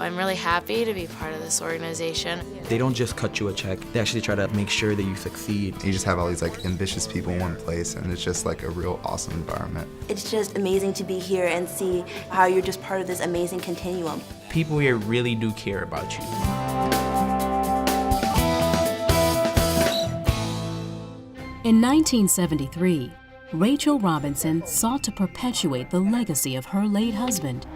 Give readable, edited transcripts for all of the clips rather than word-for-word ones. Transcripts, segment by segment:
I'm really happy to be part of this organization. They don't just cut you a check, they actually try to make sure that you succeed. You just have all these ambitious people in one place, and it's just a real awesome environment. It's just amazing to be here and see how you're just part of this amazing continuum. People here really do care about you. In 1973, Rachel Robinson sought to perpetuate the legacy of her late husband,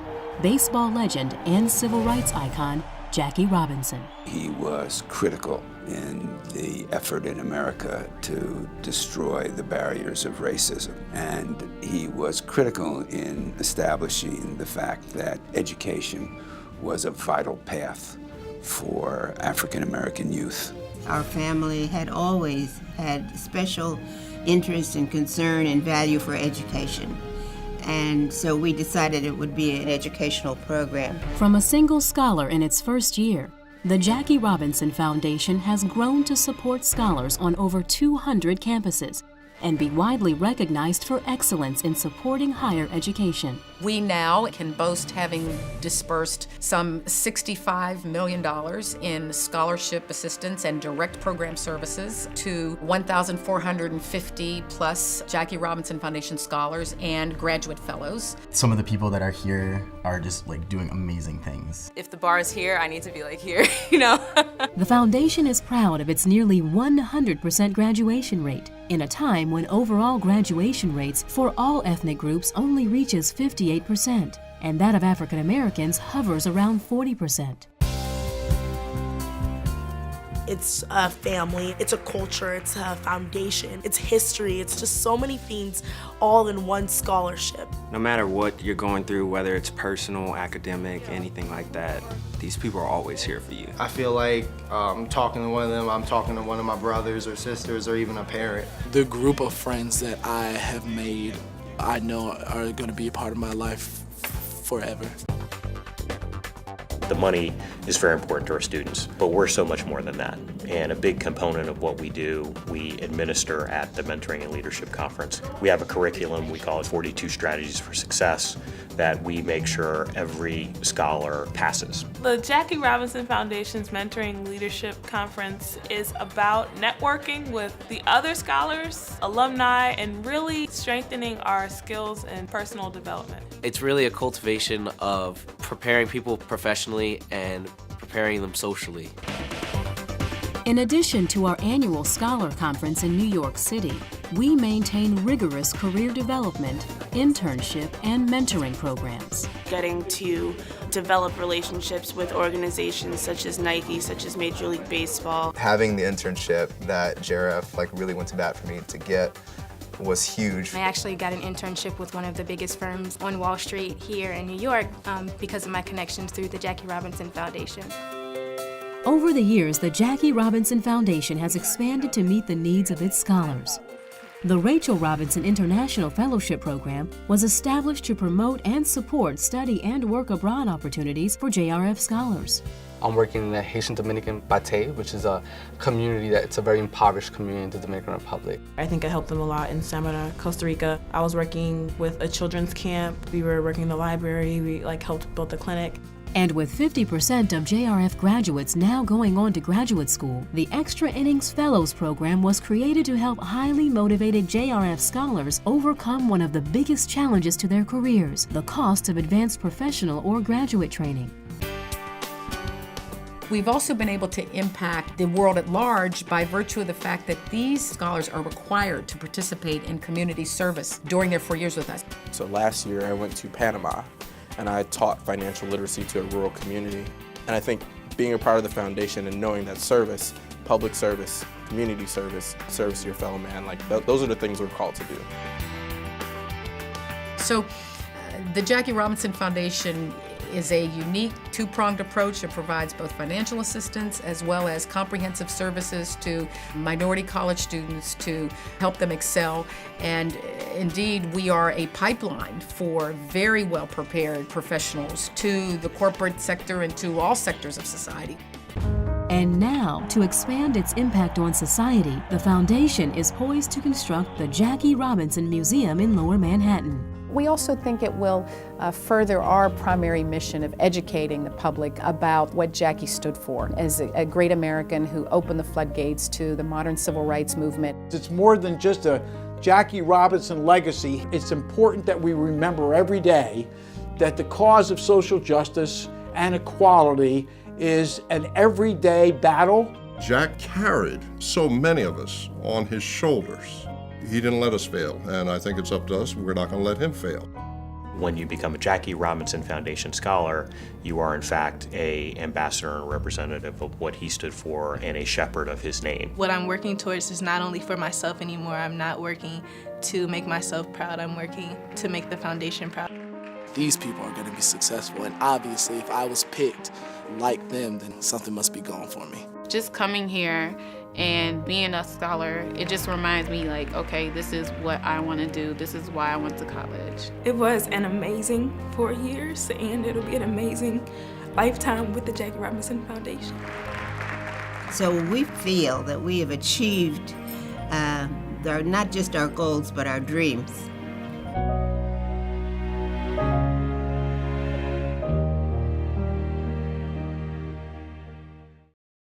baseball legend and civil rights icon Jackie Robinson. He was critical in the effort in America to destroy the barriers of racism, and he was critical in establishing the fact that education was a vital path for African American youth. Our family had always had special interest and concern and value for education. And so we decided it would be an educational program. From a single scholar in its first year, the Jackie Robinson Foundation has grown to support scholars on over 200 campuses and be widely recognized for excellence in supporting higher education. We now can boast having dispersed some $65 million in scholarship assistance and direct program services to 1,450 plus Jackie Robinson Foundation scholars and graduate fellows. Some of the people that are here are just doing amazing things. If the bar is here, I need to be here, you know? The foundation is proud of its nearly 100% graduation rate in a time when overall graduation rates for all ethnic groups only reaches 58%, and that of African Americans hovers around 40%. It's a family, it's a culture, it's a foundation, it's history, it's just so many things all in one scholarship. No matter what you're going through, whether it's personal, academic, anything like that, these people are always here for you. I feel like I'm talking to one of them, I'm talking to one of my brothers or sisters or even a parent. The group of friends that I have made, I know are going to be a part of my life forever. The money is very important to our students, but we're so much more than that. And a big component of what we do, we administer at the Mentoring and Leadership Conference. We have a curriculum, we call it 42 Strategies for Success, that we make sure every scholar passes. The Jackie Robinson Foundation's Mentoring Leadership Conference is about networking with the other scholars, alumni, and really strengthening our skills and personal development. It's really a cultivation of preparing people professionally and preparing them socially. In addition to our annual Scholar Conference in New York City, we maintain rigorous career development, internship, and mentoring programs. Getting to develop relationships with organizations such as Nike, such as Major League Baseball. Having the internship that JRF really went to bat for me to get was huge. I actually got an internship with one of the biggest firms on Wall Street here in New York because of my connections through the Jackie Robinson Foundation. Over the years, the Jackie Robinson Foundation has expanded to meet the needs of its scholars. The Rachel Robinson International Fellowship Program was established to promote and support study and work abroad opportunities for JRF scholars. I'm working in the Haitian Dominican Bate, which is a community it's a very impoverished community in the Dominican Republic. I think I helped them a lot in Samara, Costa Rica. I was working with a children's camp. We were working in the library. We helped build the clinic. And with 50% of JRF graduates now going on to graduate school, the Extra Innings Fellows Program was created to help highly motivated JRF scholars overcome one of the biggest challenges to their careers, the cost of advanced professional or graduate training. We've also been able to impact the world at large by virtue of the fact that these scholars are required to participate in community service during their 4 years with us. So last year I went to Panama and I taught financial literacy to a rural community. And I think being a part of the foundation and knowing that service, public service, community service to your fellow man, those are the things we're called to do. So the Jackie Robinson Foundation is a unique two-pronged approach that provides both financial assistance as well as comprehensive services to minority college students to help them excel. And indeed, we are a pipeline for very well-prepared professionals to the corporate sector and to all sectors of society. And now, to expand its impact on society, the foundation is poised to construct the Jackie Robinson Museum in Lower Manhattan. We also think it will further our primary mission of educating the public about what Jackie stood for as a great American who opened the floodgates to the modern civil rights movement. It's more than just a Jackie Robinson legacy. It's important that we remember every day that the cause of social justice and equality is an everyday battle. Jack carried so many of us on his shoulders. He didn't let us fail, and I think it's up to us. We're not going to let him fail. When you become a Jackie Robinson Foundation Scholar, you are in fact an ambassador and representative of what he stood for and a shepherd of his name. What I'm working towards is not only for myself anymore. I'm not working to make myself proud. I'm working to make the foundation proud. These people are going to be successful, and obviously if I was picked like them, then something must be going for me. Just coming here and being a scholar, it just reminds me like, okay, this is what I want to do. This is why I went to college. It was an amazing 4 years, and it'll be an amazing lifetime with the Jackie Robinson Foundation. So we feel that we have achieved not just our goals, but our dreams.